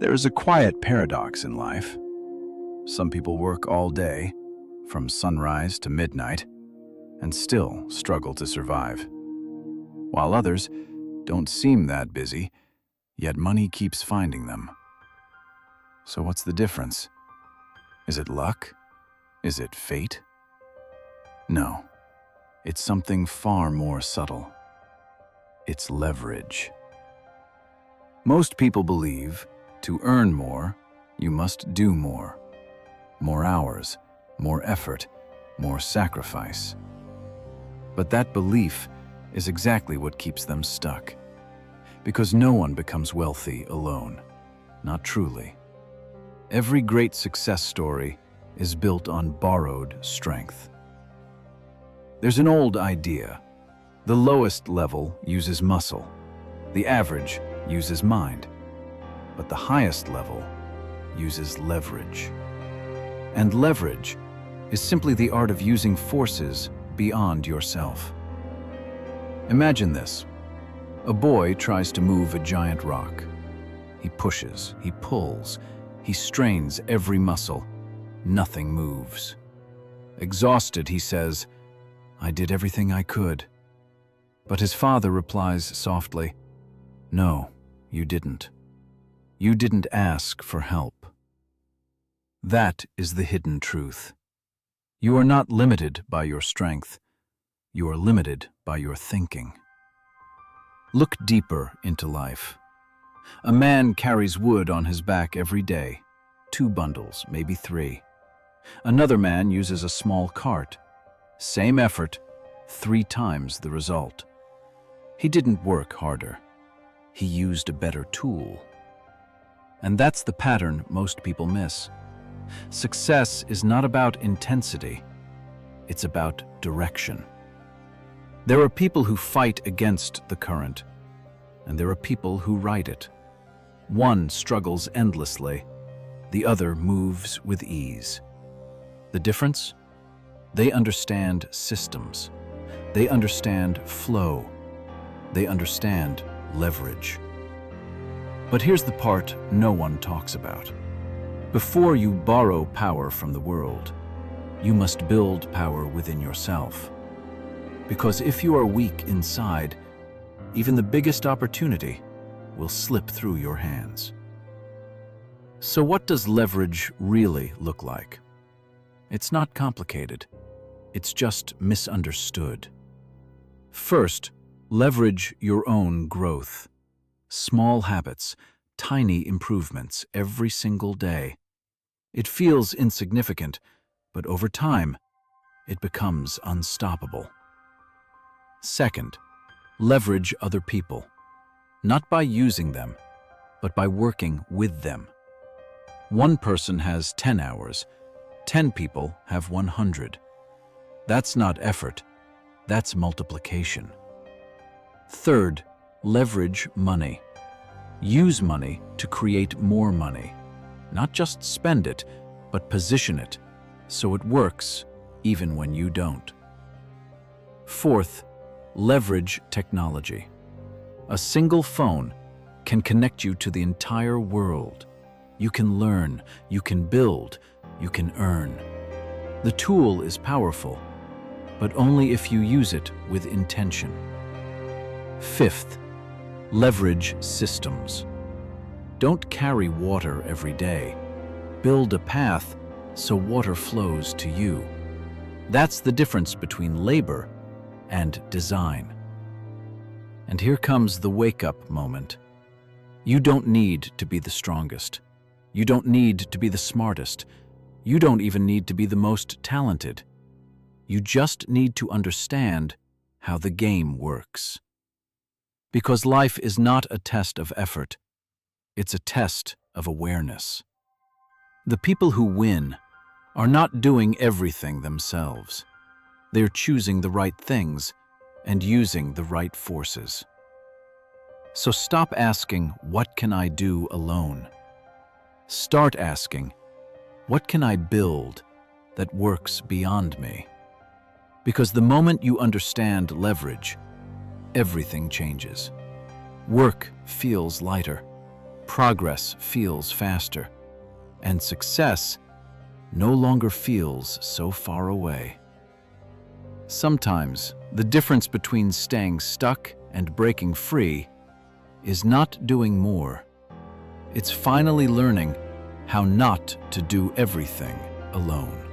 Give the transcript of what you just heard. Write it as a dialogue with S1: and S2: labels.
S1: There is a quiet paradox in life. Some people work all day, from sunrise to midnight, and still struggle to survive. While others don't seem that busy, yet money keeps finding them. So what's the difference? Is it luck? Is it fate? No, it's something far more subtle. It's leverage. Most people believe to earn more, you must do more. More hours, more effort, more sacrifice. But that belief is exactly what keeps them stuck. Because no one becomes wealthy alone, not truly. Every great success story is built on borrowed strength. There's an old idea. The lowest level uses muscle. The average uses mind. But the highest level uses leverage. And leverage is simply the art of using forces beyond yourself. Imagine this. A boy tries to move a giant rock. He pushes, he pulls, he strains every muscle. Nothing moves. Exhausted, he says, "I did everything I could." But his father replies softly, "No, you didn't. You didn't ask for help." That is the hidden truth. You are not limited by your strength. You are limited by your thinking. Look deeper into life. A man carries wood on his back every day, 2 bundles, maybe 3. Another man uses a small cart. Same effort, 3 times the result. He didn't work harder. He used a better tool. And that's the pattern most people miss. Success is not about intensity. It's about direction. There are people who fight against the current, and there are people who ride it. One struggles endlessly, the other moves with ease. The difference? They understand systems. They understand flow. They understand leverage. But here's the part no one talks about. Before you borrow power from the world, you must build power within yourself. Because if you are weak inside, even the biggest opportunity will slip through your hands. So what does leverage really look like? It's not complicated. It's just misunderstood. First, leverage your own growth. Small habits, tiny improvements every single day. It feels insignificant, but over time, it becomes unstoppable. Second, leverage other people. Not by using them, but by working with them. One person has 10 hours, 10 people have 100. That's not effort, that's multiplication. Third, leverage money. Use money to create more money. Not just spend it, but position it so it works even when you don't. Fourth, leverage technology. A single phone can connect you to the entire world. You can learn, you can build, you can earn. The tool is powerful, but only if you use it with intention. Fifth, leverage systems. Don't carry water every day. Build a path so water flows to you. That's the difference between labor and design. And here comes the wake-up moment. You don't need to be the strongest. You don't need to be the smartest. You don't even need to be the most talented. You just need to understand how the game works. Because life is not a test of effort. It's a test of awareness. The people who win are not doing everything themselves. They're choosing the right things and using the right forces. So stop asking, "What can I do alone?" Start asking, "What can I build that works beyond me?" Because the moment you understand leverage, everything changes. Work feels lighter. progress feels faster, and success no longer feels so far away. Sometimes, the difference between staying stuck and breaking free is not doing more. It's finally learning how not to do everything alone.